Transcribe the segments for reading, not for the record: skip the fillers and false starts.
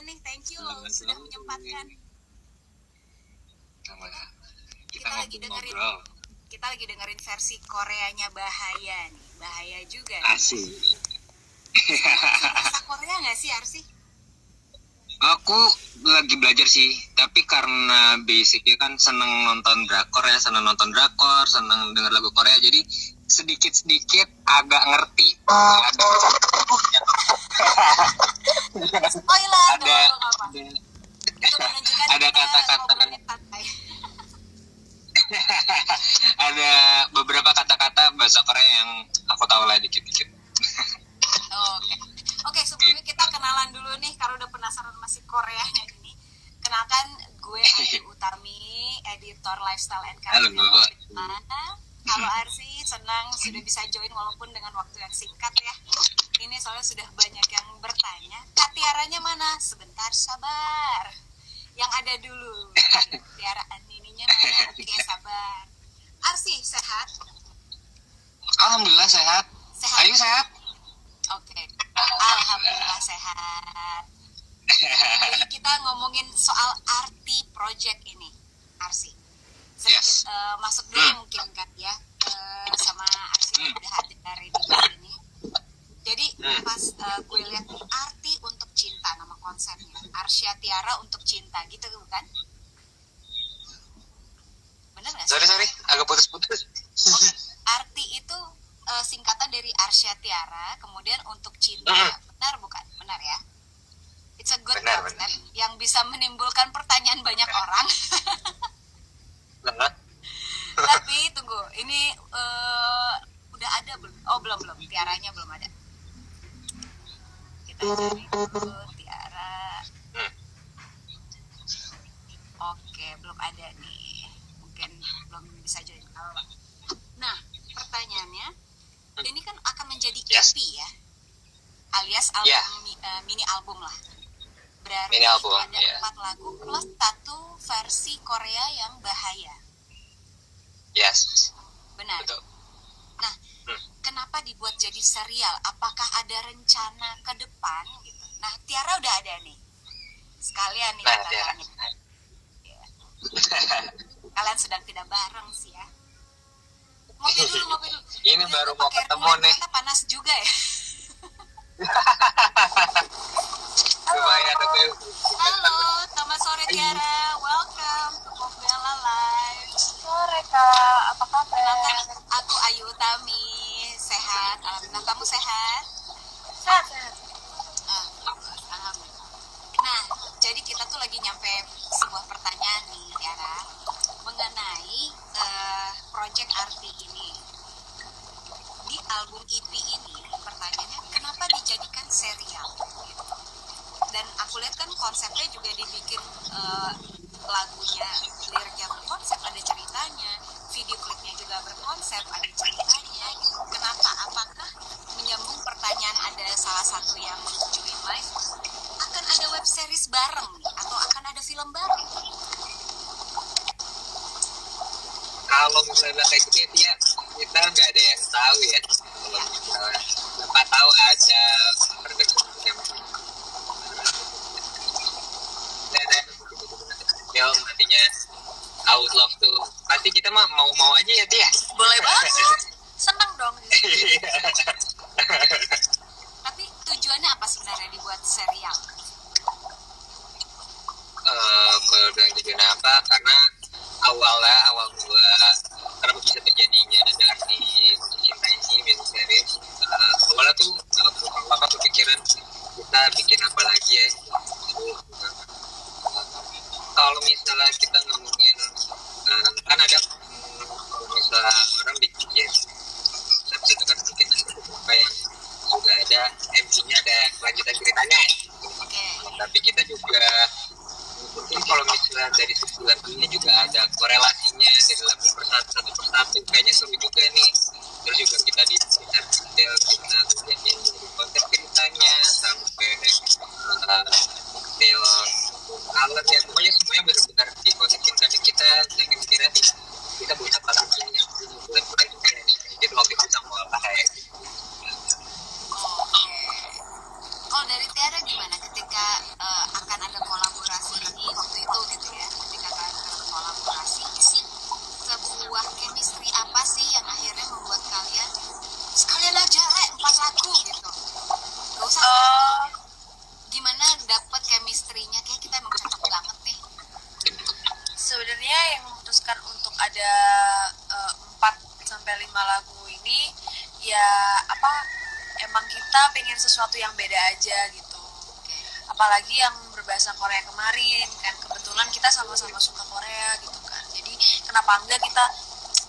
nih. Thank you loh sudah menyempatkan. Kita lagi dengerin versi Koreanya Bahaya nih. Bahaya juga nih. Asik. Bahasa Korea nggak sih Arsi? Aku lagi belajar sih, tapi karena basicnya kan seneng nonton drakor, seneng denger lagu Korea, jadi sedikit-sedikit agak ngerti. Spoiler ada kata-kata ada beberapa kata-kata bahasa Korea yang aku tahu lah dikit-dikit. Oke, sebelumnya kita kenalan dulu nih, karena udah penasaran masih Koreanya ini. Kenalkan, gue Ayu Utami, editor Lifestyle and Career. Halo Arsi, senang sudah bisa join walaupun dengan waktu yang singkat ya. Ini soalnya sudah banyak yang bertanya, Kak Tiaranya mana? Sebentar, sabar. Yang ada dulu, Tiara Anininya mana? Oke, sabar. Arsi, sehat? Alhamdulillah sehat. Ayu sehat? Oke, alhamdulillah sehat. Jadi kita ngomongin soal arti project ini, Arsi. Sedikit masuk dulu mungkin kan ya, sama Arsi udah ada ready ini. Jadi pas gue lihat nih, arti untuk cinta nama konsepnya, Arsya Tiara untuk cinta gitu bukan? Bener nggak sih? Sorry, agak putus-putus. Okay. Arti itu singkatan dari Arsya Tiara, kemudian untuk cinta, benar bukan? Benar ya? It's a good concept yang bisa menimbulkan pertanyaan banyak orang. Tapi tunggu, ini udah ada belum? Oh belum, Tiaranya belum ada. Kita cari dulu Tiara. Oke, belum ada nih. Mungkin belum bisa join. Nah, pertanyaannya, ini kan akan menjadi EP ya, alias album, mini album lah. Berarti mini album, ada 4 lagu plus 1 versi Korea yang bahaya. Yes. Benar. Betul. Nah, kenapa dibuat jadi serial? Apakah ada rencana ke depan gitu? Nah, Tiara udah ada nih. Sekalian nih kita tanya. Ya. Kalian sedang tidak bareng sih ya. Ngopi dulu. Ini baru mau ketemu nih. Kita panas juga ya. Halo, selamat sore Tiara. Welcome to Popbella Live. Sore Kak, apa kabar? Aku Ayu Utami. Sehat, alhamdulillah. Kamu sehat? Sehat. Alhamdulillah. Nah, jadi kita tuh lagi nyampe sebuah pertanyaan nih Tiara, mengenai project arti ini. Di album EP ini, pertanyaannya kenapa dijadikan serial gitu. Dan aku lihat kan konsepnya juga dibikin, lagunya, liriknya berkonsep, ada ceritanya, video klipnya juga berkonsep, ada ceritanya gitu. Kenapa? Apakah menyambung pertanyaan ada salah satu yang join live, akan ada web series bareng nih, atau akan ada film bareng? Kalau misalnya kayak gitu ya, kita nggak ada yang tahu ya. Kalau misalnya, siapa tahu ada yang nantinya I would love to. Pasti kita mah mau aja ya Tia. Boleh banget, seneng dong. Tapi tujuannya apa sebenarnya dibuat serial? Dengan tujuan apa? Karena awal gua kenapa bisa terjadinya ada arti cinta ini mini series. Awalnya tuh lama kepikiran kita bikin apa lagi ya. Kalau misalnya kita ngomongin kan ada kalau misalnya orang bikin game, tapi itu kan mungkin ada beberapa yang juga ada MC-nya, ada kelanjutan ceritanya. Tapi kita juga mungkin kalau misalnya dari sebulan ini juga ada korelasinya dari lagu satu persatu, kayaknya seru juga nih. Terus juga kita di detail kita jadi konsep ceritanya sampai detail alat ya, semuanya benar-benar dikontekin karena kita dengan kreatif. Kita buat apa lagi nih yang bulan-bulan ini, jadi waktu itu sama apa kayak Kalau dari Tiara gimana ketika akan ada 4 sampai 5 lagu ini ya emang kita pengen sesuatu yang beda aja gitu. Apalagi yang berbahasa Korea kemarin kan, kebetulan kita sama-sama suka Korea gitu kan. Jadi kenapa enggak kita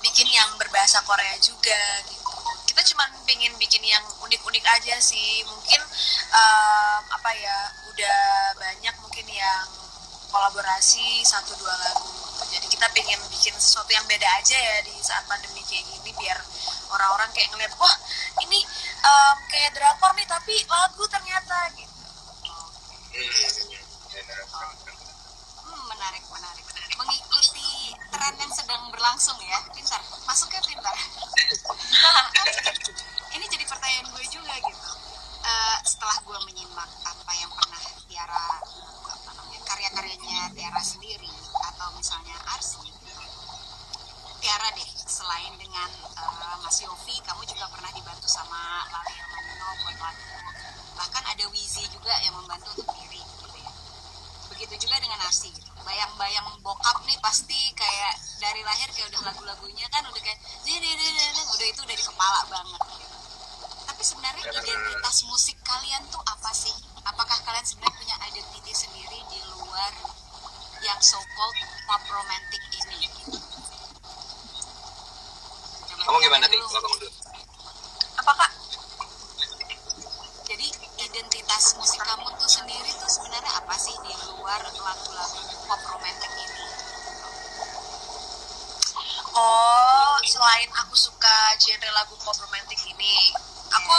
bikin yang berbahasa Korea juga gitu. Kita cuma pengen bikin yang unik-unik aja sih. Mungkin udah banyak mungkin yang kolaborasi 1-2 lagu. Jadi kita pengen bikin sesuatu yang beda aja ya di saat pandemi kayak gini, biar orang-orang kayak ngeliat, wah ini kayak drakor nih tapi lagu ternyata gitu. Menarik. Mengikuti tren yang sedang berlangsung ya, pintar. Masuknya pintar. Ini jadi pertanyaan gue juga gitu. Setelah gue menyimak apa yang pernah Tiara, karya-karyanya Tiara sendiri atau misalnya Arsy gitu. Tiara deh, selain dengan Mas Yofi, kamu juga pernah dibantu sama Lali Manino buat lagu. Bahkan ada Wizi juga yang membantu untuk diri gitu ya. Begitu juga dengan Arsy gitu. Bayang-bayang bokap nih pasti kayak dari lahir kayak udah lagu-lagunya kan udah kayak udah itu udah di kepala banget gitu. Tapi sebenarnya identitas musik kalian tuh apa sih? Apakah kalian sebenarnya punya identitas sendiri di luar yang so-called pop romantic ini? Kamu gimana sih? Apa Kak? Jadi identitas musik kamu tuh sendiri tuh sebenarnya apa sih di luar lagu-lagu pop romantic ini? Oh, selain aku suka genre lagu pop romantic ini, aku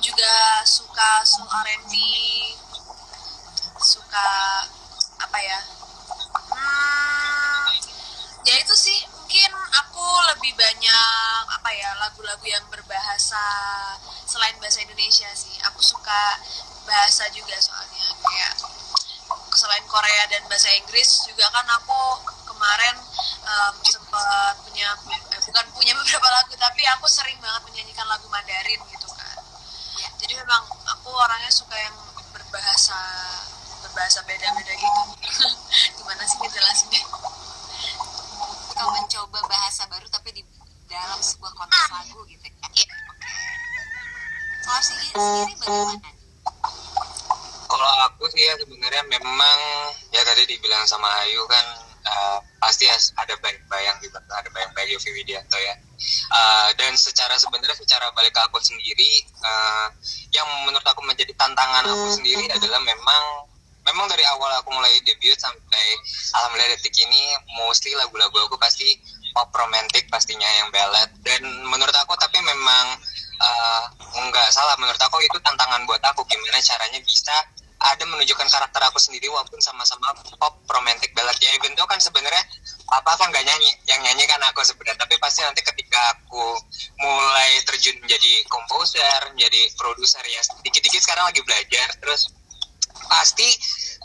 juga suka soul R&B, suka ya itu sih, mungkin aku lebih banyak lagu-lagu yang berbahasa selain bahasa Indonesia sih. Aku suka bahasa juga soalnya, kayak selain Korea dan bahasa Inggris juga kan aku kemarin sempat punya beberapa lagu, tapi aku sering banget menyanyikan lagu Mandarin gitu kan. Ya, jadi memang aku orangnya suka yang berbahasa beda-beda gitu. Gimana sih ngejelasinnya? Kau mencoba bahasa baru tapi di dalam sebuah konteks lagu gitu ya. Kalau sendiri bagaimana? Kalau aku sih ya sebenarnya memang ya tadi dibilang sama Ayu kan pasti ada bayang-bayang gitu, ada bayang-bayang Yofi Widianto ya. Dan secara balik ke aku sendiri, yang menurut aku menjadi tantangan aku sendiri adalah memang dari awal aku mulai debut sampai alhamdulillah detik ini mostly lagu-lagu aku pasti pop romantic pastinya, yang ballad. Dan menurut aku tapi memang nggak salah, menurut aku itu tantangan buat aku gimana caranya bisa ada menunjukkan karakter aku sendiri walaupun sama-sama pop romantic ballad ya. Even though kan sebenarnya apa kan nggak nyanyi, yang nyanyi kan aku sebenarnya, tapi pasti nanti ketika aku mulai terjun menjadi komposer, menjadi produser ya sedikit-sedikit sekarang lagi belajar, terus pasti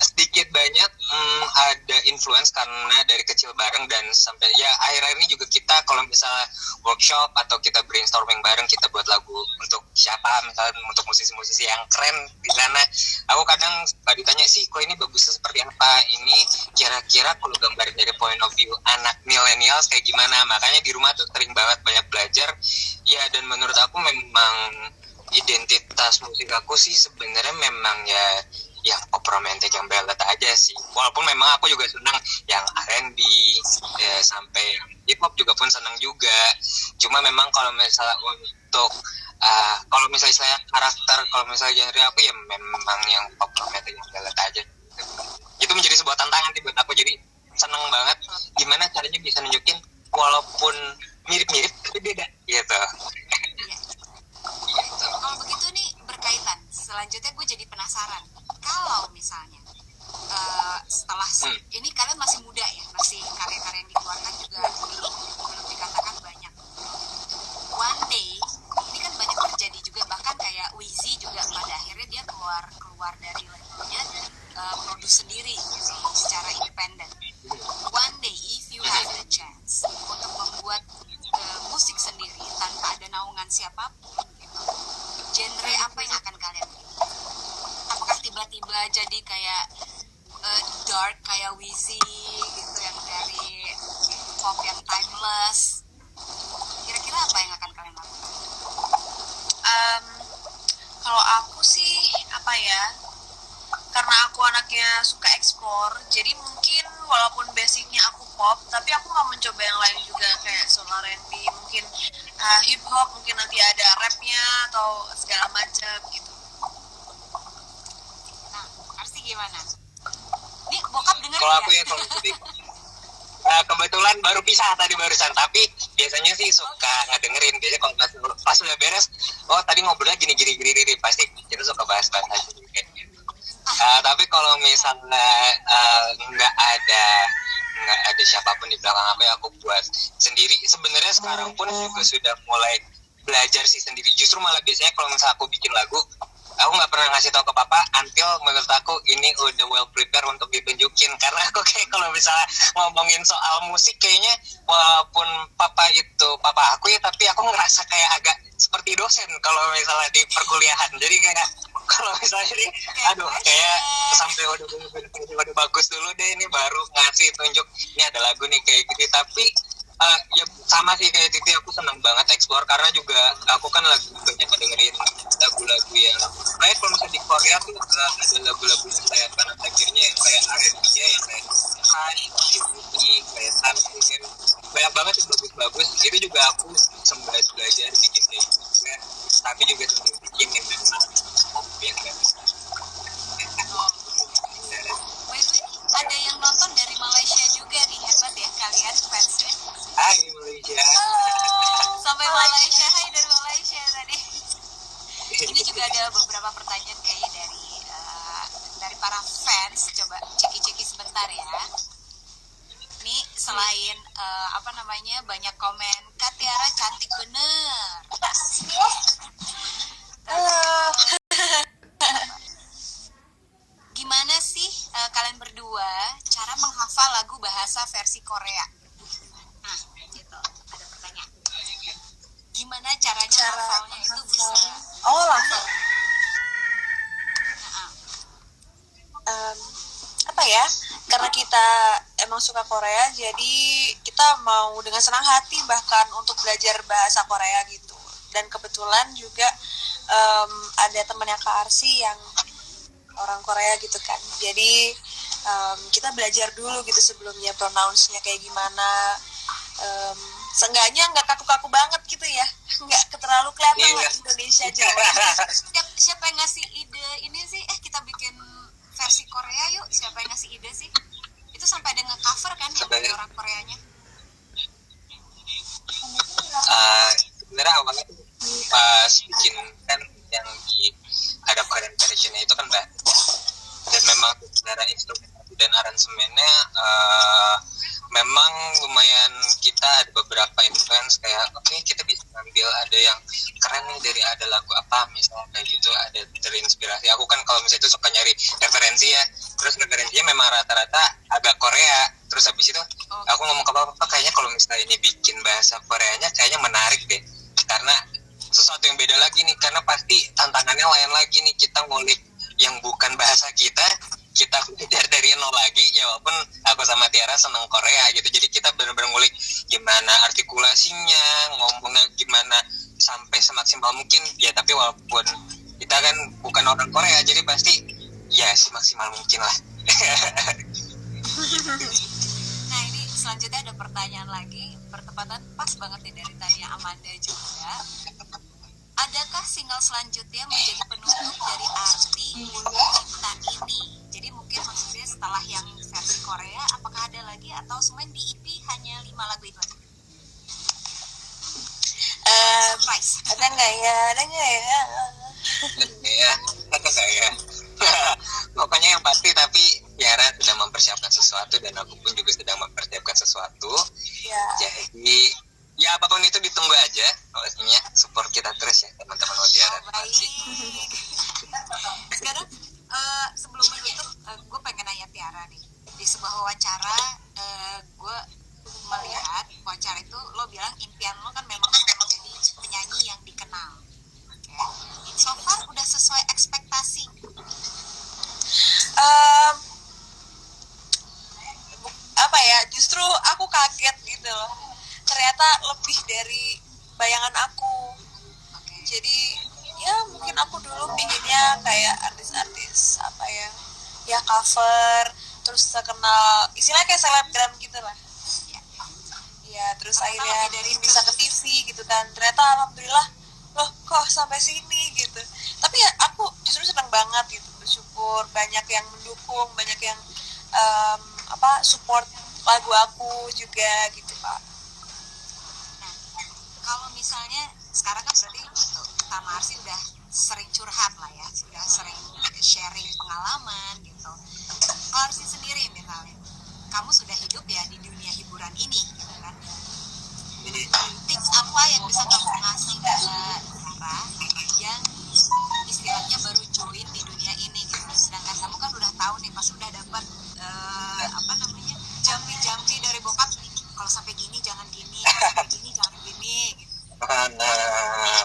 sedikit banyak ada influence karena dari kecil bareng, dan sampai ya akhir-akhir ini juga kita kalau misalnya workshop atau kita brainstorming bareng, kita buat lagu untuk siapa, misalnya untuk musisi-musisi yang keren di sana, aku kadang ditanya sih kok ini bagusnya seperti apa, ini kira-kira kalau gambarin dari point of view anak millennials kayak gimana. Makanya di rumah tuh sering banget banyak belajar ya. Dan menurut aku memang identitas musik aku sih sebenarnya memang ya yang pop romantic, yang ballad aja sih. Walaupun memang aku juga senang yang R&B ya, sampai hip hop juga pun senang juga. Cuma memang kalau misalnya untuk kalau misalnya karakter, kalau misalnya genre aku ya memang yang pop romantic, yang ballad aja. Itu menjadi sebuah tantangan buat aku, jadi senang banget gimana caranya bisa nunjukin walaupun mirip-mirip tapi beda gitu. Kalau begitu nih berkaitan, selanjutnya gue jadi penasaran. Kalau misalnya setelah ini kalian masih muda ya, masih karya-karya yang dikeluarkan juga belum dikatakan banyak. One day ini kan banyak terjadi juga, bahkan kayak Wizi juga pada akhirnya dia keluar dari labelnya dan produce sendiri gitu, secara independen. One day if you have the chance untuk membuat musik sendiri tanpa ada naungan siapapun gitu, genre apa yang akan kalian pilih? Apakah tiba-tiba jadi kayak dark kayak Wizi gitu, yang dari pop yang timeless. Kira-kira apa yang akan kalian lakukan? Kalau aku sih apa ya, karena aku anaknya suka explore, jadi mungkin walaupun basicnya aku pop, tapi aku mau mencoba yang lain juga kayak soul R&B, mungkin hip hop, mungkin nanti ada rapnya atau segala macam gitu. Nah, Arsi gimana? Nih bokap dengerin Kalau ya? aku ya kalau sedih. Kebetulan baru pisah tadi barusan, tapi biasanya sih suka ngedengerin. Biasanya kalau pas udah beres, oh tadi ngobrolnya gini pasti kita suka bahas-bahas aja kayak gitu. Tapi kalau misalnya nggak ada siapapun di belakang aku buat sendiri. Sebenarnya sekarang pun juga sudah mulai belajar sih sendiri. Justru malah biasanya kalau misalnya aku bikin lagu, aku nggak pernah ngasih tahu ke papa until menurut aku ini udah well prepared untuk ditunjukin. Karena aku kayak kalau misalnya ngomongin soal musik kayaknya walaupun papa aku ya, tapi aku ngerasa kayak agak seperti dosen kalau misalnya di perkuliahan. Jadi kayak kalau misalnya ini aduh kayak sampai udah bagus dulu deh, ini baru ngasih tunjuk ini ada lagu nih kayak gitu. Tapi ya sama sih kayak Titi, aku senang banget explore karena juga aku kan banyak dengerin lagu-lagu yang kayak kalau misalnya di Korea tuh ada lagu-lagu yang kayak kanan akhirnya yang kayak R&B-nya yang kayak kayak Sunshine, banyak banget yang bagus-bagus. Itu juga aku sembari belajar bikin kayak gitu juga, tapi juga sambil bikin yang memang hobi yang gak bisa. By the way, ada yang nonton dari Malaysia juga nih, hebat ya kalian fansnya. Hai Malaysia. Sampai Malaysia, hai dari Malaysia tadi. Ini juga ada beberapa pertanyaan kayaknya dari para fans. Coba ceki-ceki sebentar ya. Ini selain banyak komen, Kak Tiara cantik bener. Gimana sih kalian berdua cara menghafal lagu bahasa versi Korea? Nah, gitu. Ada pertanyaan. Gimana caranya hafalnya itu bisa? Oh, langsung. Apa ya? Karena kita emang suka Korea, jadi kita mau dengan senang hati bahkan untuk belajar bahasa Korea gitu. Dan kebetulan juga ada temannya Kak Arsi yang orang Korea gitu kan. Jadi kita belajar dulu gitu sebelumnya pronounce-nya kayak gimana. Seenggaknya nggak kaku-kaku banget gitu ya, nggak terlalu kelihatan lah Indonesia Jawa. Siapa yang ngasih ide ini sih? Kita bikin versi Korea yuk. Siapa yang ngasih ide sih? Itu sampai ada nge-cover kan yang dari orang Koreanya? Sebenarnya awalnya tuh pas bikin kan yang di ada Korean versionnya itu kan Mbak, dan memang secara instrumen dan aransemennya memang lumayan, kita ada beberapa influence kayak oke, kita bisa ambil ada yang keren nih dari ada lagu apa misalnya kayak gitu, ada terinspirasi. Aku kan kalau misalnya itu suka nyari referensi ya, terus referensinya memang rata-rata agak Korea. Terus habis itu aku ngomong ke papa, kayaknya kalau misalnya ini bikin bahasa Koreanya kayaknya menarik deh, karena sesuatu yang beda lagi nih, karena pasti tantangannya lain lagi nih, kita ngulik yang bukan bahasa kita belajar dari nol lagi ya. Walaupun aku sama Tiara seneng Korea gitu, jadi kita benar-benar ngulik gimana artikulasinya, ngomongnya gimana sampai semaksimal mungkin ya. Tapi walaupun kita kan bukan orang Korea, jadi pasti ya semaksimal mungkin lah. Nah, ini selanjutnya ada pertanyaan lagi, bertepatan pas banget nih dari tanya Amanda juga. Adakah single selanjutnya menjadi penutup dari arti Cinta Ini? Jadi mungkin maksudnya setelah yang versi Korea, apakah ada lagi atau semuanya di EP hanya 5 lagu itu aja? Surprise. Ada nggak ya? Ya. Pokoknya yang pasti, tapi Tiara sedang mempersiapkan sesuatu dan aku pun juga sedang mempersiapkan sesuatu. Ya. Jadi ya apapun itu ditunggu aja. Pastinya support kita terus ya teman-teman Tiara. Baik. Sekarang sebelum menutup, gue pengen nanya Tiara nih. Di sebuah wawancara, gue melihat wawancara itu lo bilang impian lo kan memang menjadi penyanyi yang dikenal. Okay. So far udah sesuai ekspektasi. Apa ya? Justru aku kaget gitu. gitu loh. Ternyata lebih dari bayangan aku. Jadi ya mungkin aku dulu pinginnya kayak artis-artis apa ya cover terus terkenal, istilahnya kayak selebgram gitu lah ya, terus akhirnya dari bisa ke TV gitu kan. Ternyata alhamdulillah loh kok sampai sini gitu. Tapi ya aku justru senang banget gitu, bersyukur banyak yang mendukung, banyak yang support lagu aku juga gitu Pak. Nah, kalau misalnya sekarang kan berarti Kak Marsi udah sering curhat lah ya, sudah sering sharing pengalaman gitu. Kalau Marsi sendiri misalnya, kamu sudah hidup ya di dunia hiburan ini gitu kan. Tips apa yang bisa kamu kasih ke Tiara yang istilahnya baru join di dunia ini gitu. Sedangkan kamu kan udah tahu nih, pasti udah dapat jampi-jampi dari bokap. Kalau sampai gini jangan gini, kalau sampai gini jangan gini gitu. Nah,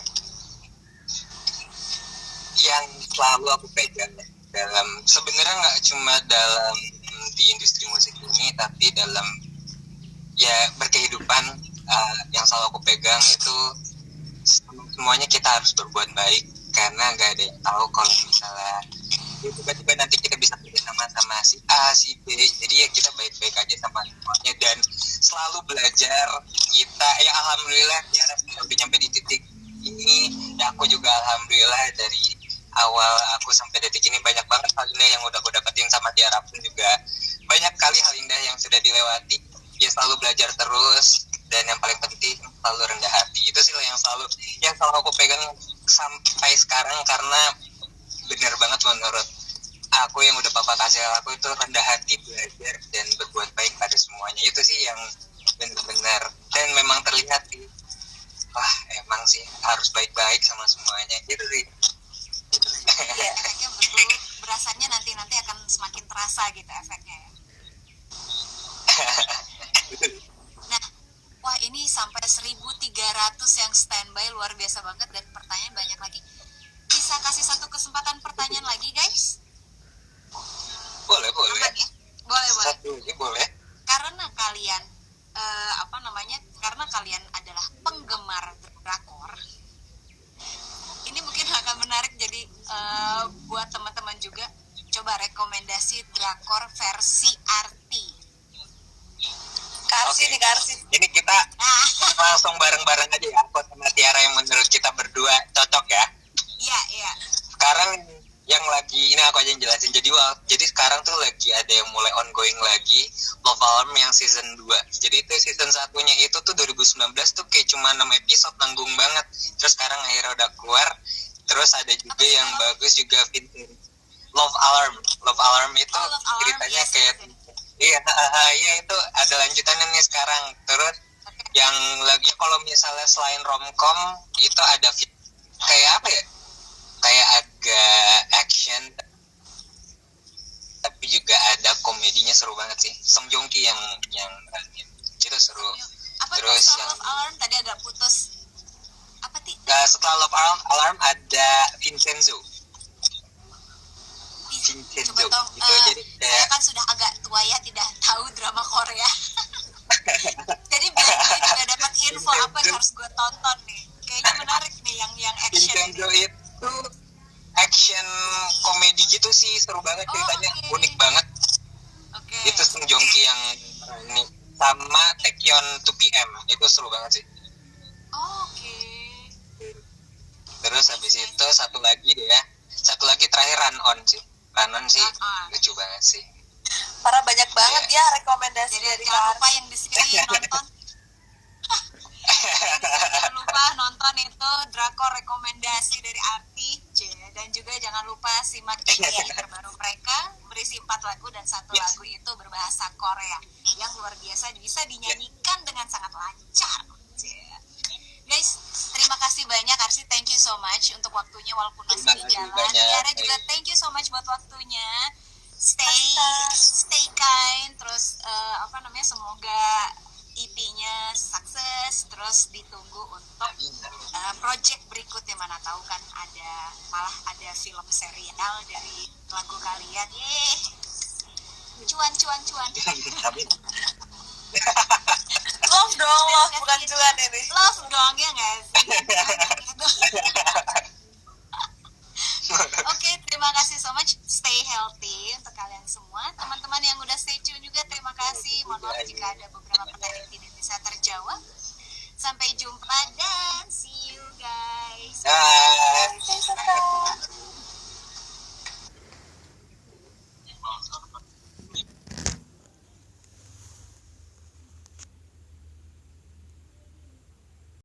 yang selalu aku pegang dalam, sebenarnya nggak cuma dalam di industri musik ini, tapi dalam ya berkehidupan, yang selalu aku pegang itu semuanya kita harus berbuat baik, karena nggak ada yang tahu kalau misalnya tiba-tiba nanti kita bisa bersama sama si A, si B, jadi ya kita baik-baik aja sama semuanya dan selalu belajar. Kita ya alhamdulillah Tiara sampai nyampe di titik ini, ya aku juga alhamdulillah dari awal aku sampai detik ini banyak banget hal indah yang udah aku dapetin sama Tiara, pun juga banyak kali hal indah yang sudah dilewati. Ya selalu belajar terus, dan yang paling penting selalu rendah hati. Itu sih yang selalu aku pegang sampai sekarang, karena benar banget menurut aku yang udah papa kasih aku itu rendah hati, belajar dan berbuat baik pada semuanya. Itu sih yang benar-benar dan memang terlihat sih, wah emang sih harus baik-baik sama semuanya gitu sih. Efeknya betul, berasanya nanti akan semakin terasa gitu efeknya ya. Nah, wah ini sampai 1.300 yang standby, luar biasa banget, dan pertanyaan banyak lagi. Bisa kasih satu kesempatan pertanyaan lagi guys? Boleh. Ya? Boleh. Satu lagi boleh. Karena kalian karena kalian adalah penggemar drakor, ini mungkin akan menarik. Jadi buat teman-teman juga, coba rekomendasi drakor versi arti. Karsi nih Karsi. Ini kita langsung bareng-bareng aja ya, aku sama Tiara yang menurut kita berdua cocok ya. Iya. Sekarang yang lagi, ini aku aja yang jelasin. Jadi sekarang tuh lagi ada yang mulai ongoing lagi, Love Alarm yang season 2. Jadi itu season satunya itu tuh 2019 tuh kayak cuma 6 episode, nanggung banget. Terus sekarang akhirnya udah keluar. Terus ada juga yang bagus juga, Love Alarm itu ceritanya kayak iya itu ada lanjutannya nih sekarang. Terus yang lagi kalau misalnya selain romcom itu ada kayak apa ya? Kayak agak action tapi juga ada komedinya, seru banget sih. Song Joong Ki yang itu seru. Apa terus yang yang Love Alarm tadi agak putus. Apa setelah Love Alarm ada Vincenzo. Coba dong, itu jadi kayak, saya kan sudah agak tua ya, tidak tahu drama Korea. Jadi biar gue juga dapat info apa yang harus gue tonton nih. Kayaknya menarik nih yang action. Vincenzo itu action komedi gitu sih, seru banget ceritanya, unik banget. Itu Sung Joong Ki yang ini, sama Taekyon 2PM itu seru banget sih. Terus habis itu satu lagi terakhir Run On sih lucu banget sih. Para banyak banget ya rekomendasi jadi dari jangan lupa yang di sini nonton. Jangan lupa nonton itu drakor rekomendasi dari Arti dan juga jangan lupa simak ini terbaru mereka, berisi 4 lagu dan 1 lagu itu berbahasa Korea yang luar biasa, bisa dinyanyikan dengan sangat lancar. Guys, terima kasih banyak Arsi, thank you so much untuk waktunya walaupun masih di jalan. Tiara juga thank you so much buat waktunya. Stay kind, terus semoga EP-nya sukses, terus ditunggu untuk project berikutnya, mana tahu kan malah ada film serial dari lagu kalian. Cuan. Love dong, love bukan cuan ini. Love dong ya nggak sih? Oke, terima kasih so much. Stay healthy untuk kalian semua. Teman-teman yang udah stay tune juga, terima kasih. Mohon maaf jika ada beberapa pertanyaan yang tidak bisa terjawab. Sampai jumpa dan see you guys.